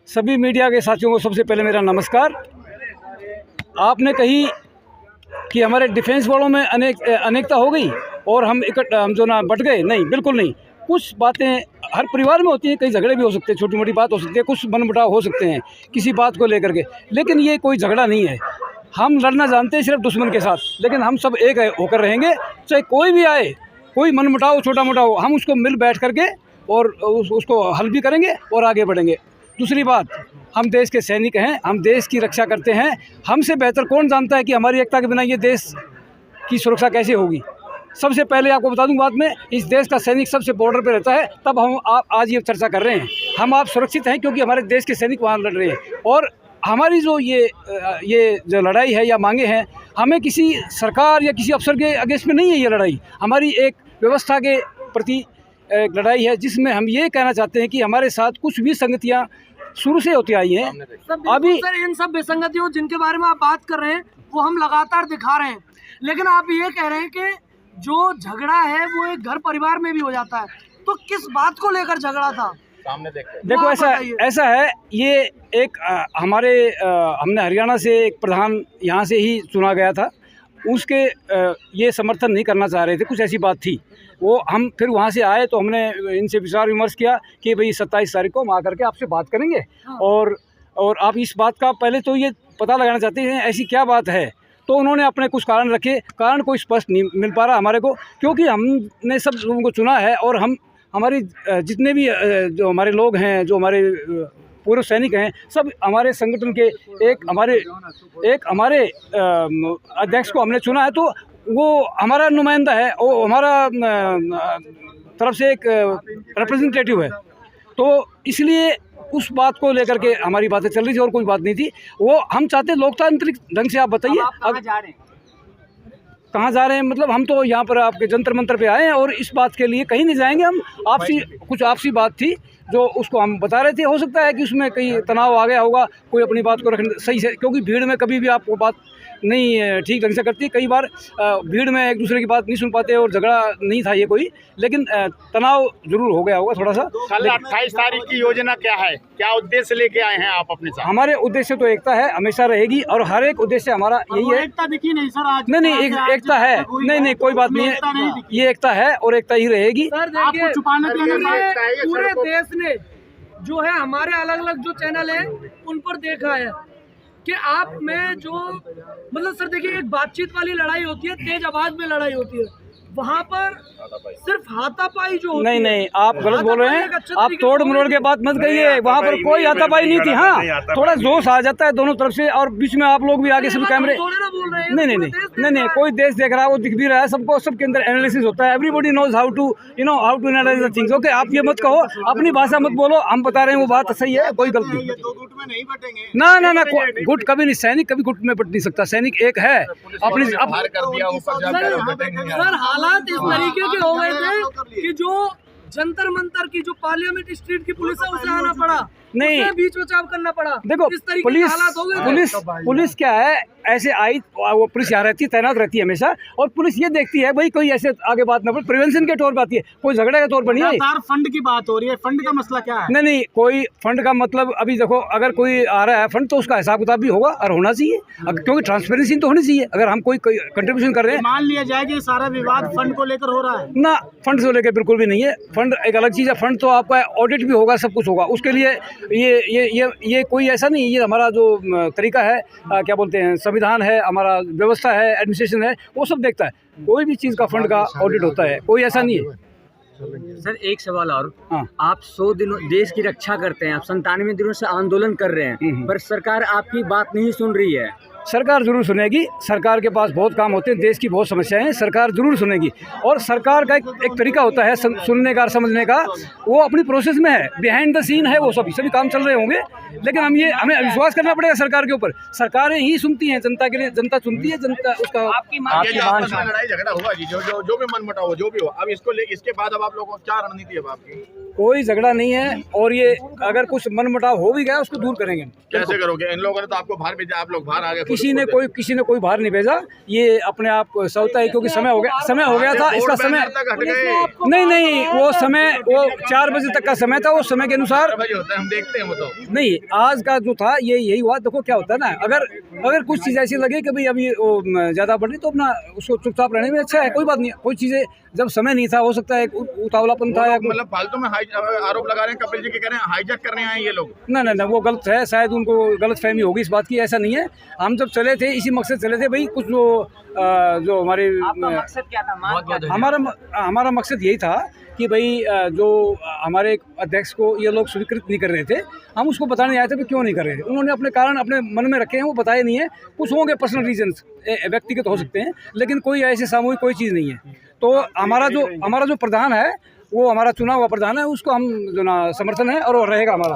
सभी मीडिया के साथियों को सबसे पहले मेरा नमस्कार। आपने कही कि हमारे डिफेंस वालों में अनेकता हो गई और हम जो ना बट गए, नहीं, बिल्कुल नहीं। कुछ बातें हर परिवार में होती हैं, कई झगड़े भी हो सकते हैं, छोटी मोटी बात हो सकती है, कुछ मनमुटाव हो सकते हैं किसी बात को लेकर के, लेकिन ये कोई झगड़ा नहीं है। हम लड़ना जानते हैं सिर्फ दुश्मन के साथ, लेकिन हम सब एक होकर रहेंगे। चाहे कोई भी आए, कोई मनमुटाव छोटा मोटा हो, हम उसको मिल बैठ करके और उसको हल भी करेंगे और आगे बढ़ेंगे। दूसरी बात, हम देश के सैनिक हैं, हम देश की रक्षा करते हैं। हमसे बेहतर कौन जानता है कि हमारी एकता के बिना ये देश की सुरक्षा कैसे होगी। सबसे पहले आपको बता दूं, बात में इस देश का सैनिक सबसे बॉर्डर पे रहता है, तब हम आज ये चर्चा कर रहे हैं। हम आप सुरक्षित हैं क्योंकि हमारे देश के सैनिक वहाँ लड़ रहे हैं। और हमारी जो ये जो लड़ाई है या मांगे हैं, हमें किसी सरकार या किसी अफसर के अगेंस्ट में नहीं है। ये लड़ाई हमारी एक व्यवस्था के प्रति एक लड़ाई है, जिसमें हम ये कहना चाहते हैं कि हमारे साथ कुछ भी संगतियाँ शुरू से होती आई हैं। अभी सर, इन सब विसंगतियों जिनके बारे में आप बात कर रहे हैं वो हम लगातार दिखा रहे हैं, लेकिन आप ये कह रहे हैं कि जो झगड़ा है वो एक घर परिवार में भी हो जाता है, तो किस बात को लेकर झगड़ा था? सामने देखो, ऐसा है, ये एक हमने हरियाणा से एक प्रधान यहाँ से ही चुना गया था, उसके ये समर्थन नहीं करना चाह रहे थे, कुछ ऐसी बात थी। वो हम फिर वहाँ से आए तो हमने इनसे विचार विमर्श किया कि भाई 27 तारीख को हम आकर के आपसे बात करेंगे। हाँ। और आप इस बात का पहले तो ये पता लगाना चाहते हैं ऐसी क्या बात है, तो उन्होंने अपने कुछ कारण रखे। कारण कोई स्पष्ट नहीं मिल पा रहा हमारे को, क्योंकि हमने सब लोगों को चुना है और हमारी जितने भी जो हमारे लोग हैं, जो हमारे पूर्व सैनिक हैं, सब हमारे संगठन के एक हमारे अध्यक्ष को हमने चुना है, तो वो हमारा नुमाइंदा है, वो हमारा तरफ से एक रिप्रेजेंटेटिव है। तो इसलिए उस बात को लेकर के हमारी बातें चल रही थी और कोई बात नहीं थी। वो हम चाहते लोकतांत्रिक ढंग से। आप बताइए कहाँ जा रहे हैं? कहाँ जा रहे हैं मतलब हम तो यहाँ पर आपके जंतर मंतर पे आए हैं और इस बात के लिए कहीं नहीं जाएंगे। हम आपसी बात थी जो उसको हम बता रहे थे। हो सकता है कि उसमें कहीं तनाव आ गया होगा, कोई अपनी बात को रखने सही से, क्योंकि भीड़ में कभी भी आपको बात नहीं ठीक ढंग से करती। कई बार भीड़ में एक दूसरे की बात नहीं सुन पाते और झगड़ा नहीं था ये कोई, लेकिन तनाव जरूर हो गया होगा थोड़ा सा। कल 28 तारीख की योजना क्या है, क्या उद्देश्य लेके आए हैं आप अपने साथ? हमारे उद्देश्य तो एकता है, हमेशा रहेगी, और हर एक उद्देश्य हमारा यही है। एकता दिखी नहीं सर आज? नहीं, एकता है, नहीं, कोई बात नहीं है, ये एकता है और एकता ही रहेगी। सर देखिए, पूरे देश ने जो है हमारे अलग अलग जो चैनल है उन पर देखा है कि आप में जो मतलब सर देखिए, एक बातचीत वाली लड़ाई होती है, तेज आवाज में लड़ाई होती है, वहाँ पर सिर्फ हाथापाई जो होती नहीं, आप गलत बोल रहे हैं। आप तोड़ मरोड़ के बात मत कहिए, वहाँ पर कोई हाथापाई नहीं थी। हाँ, थोड़ा जोश आ जाता है दोनों तरफ से, और बीच में आप लोग भी आगे सभी कैमरे। नहीं, कोई देश देख रहा है, वो दिख भी रहा है सबको, सबके अंदर एनालिसिस होता है। Everybody knows how to analyse the things. Okay, आप ये मत कहो, अपनी भाषा मत बोलो, हम बता रहे हैं वो बात सही है, कोई गलती नहीं। ना, गुट कभी नहीं, सैनिक कभी गुट में बट नहीं सकता। सैनिक एक है अपनी। हालात इस तरीके के हो गए थे कि जो जंतर मंतर की जो पार्लियामेंट स्ट्रीट की पुलिस है उसे आना पड़ा, नहीं बीच बचाव करना पड़ा। देखो, इस तरीके के हालात हो गए। पुलिस क्या है, ऐसे आई वो पुलिस यहाँ रहती है, तैनात रहती है हमेशा, और पुलिस ये देखती है भाई कोई ऐसे आगे बात ना पड़े, प्रिवेंशन के तौर पर आती है, कोई झगड़े के तौर पर नहीं है। फंड की बात हो रही है, फंड का मसला क्या है? नहीं, कोई फंड का मतलब, अभी देखो, अगर कोई आ रहा है फंड तो उसका हिसाब किताब भी होगा और होना चाहिए, क्योंकि ट्रांसपेरेंसी तो होनी चाहिए। अगर हम कोई कंट्रीब्यूशन कर रहे हैं, मान लिया जाए कि सारा विवाद फंड को लेकर हो रहा है ना, फंड से लेकर बिल्कुल भी नहीं है। फंड एक अलग चीज़ है, फंड तो आपका ऑडिट भी होगा, सब कुछ होगा, उसके लिए ये कोई ऐसा नहीं। ये हमारा जो तरीका है, क्या बोलते हैं, संविधान है, हमारा व्यवस्था है, एडमिनिस्ट्रेशन है, वो सब देखता है। कोई भी चीज़ का फंड का ऑडिट होता है, कोई ऐसा नहीं है। सर एक सवाल और। हाँ। आप 100 दिनों देश की रक्षा करते हैं, आप 97 दिनों से आंदोलन कर रहे हैं, पर सरकार आपकी बात नहीं सुन रही है। सरकार जरूर सुनेगी, सरकार के पास बहुत काम होते हैं, देश की बहुत समस्याएं हैं, सरकार जरूर सुनेगी। और सरकार का एक तरीका होता है सुनने का, समझने का, वो अपनी प्रोसेस में है, बिहाइंड द सीन है, वो सभी काम चल रहे होंगे, लेकिन हमें विश्वास करना पड़ेगा सरकार के ऊपर। सरकारें ही सुनती हैं जनता के लिए, जनता सुनती है, जनता उसका आपकी लड़ाई झगड़ा हुआ जी, जो भी मनमुटाव हो, जो भी हो, अब इसके बाद अब आप लोगों को क्या रणनीति है आपकी? कोई झगड़ा नहीं है, और ये अगर कुछ मनमुटाव हो भी गया उसको दूर करेंगे। कैसे करोगे? इन लोगों ने तो आपको बाहर भेजा, आप लोग बाहर आ गए। किसी ने कोई बाहर नहीं भेजा, ये अपने आप सोचता है क्योंकि समय हो गया था इसका समय। हट गए। नहीं वो समय, वो 4 बजे तक का समय था, वो समय के अनुसार भाई होता है, हम देखते हैं वो तो। नहीं, आज का जो था यही हुआ। देखो क्या होता है ना, अगर कुछ चीज़ ऐसी लगे कि भाई अभी वो ज़्यादा बढ़ रही तो अपना उसको चुपचाप रहने में अच्छा है, कोई बात नहीं। कोई चीज़ें जब समय नहीं था, हो सकता है उतावलापन था या मतलब फालतू में आरोप लगा रहे हैं, कपिल जी के कह रहे हैं हाईजैक करने आए ये लोग। ना वो गलत है, शायद उनको गलत फहमी होगी इस बात की। ऐसा नहीं है, हम जब चले थे इसी मकसद चले थे भाई, कुछ जो हमारे मकसद क्या था? हमारा मकसद यही था कि भाई जो हमारे अध्यक्ष को ये लोग स्वीकृत नहीं कर रहे थे, हम उसको बताने आए थे कि क्यों नहीं कर रहे थे। उन्होंने अपने कारण अपने मन में रखे हैं, वो बताए नहीं है। कुछ होंगे पर्सनल रीजंस, व्यक्तिगत हो सकते हैं, लेकिन कोई ऐसे सामूहिक कोई चीज़ नहीं है। तो हमारा जो प्रधान है, वो हमारा चुना हुआ प्रधान है, उसको हम जो ना समर्थन है और वो रहेगा हमारा।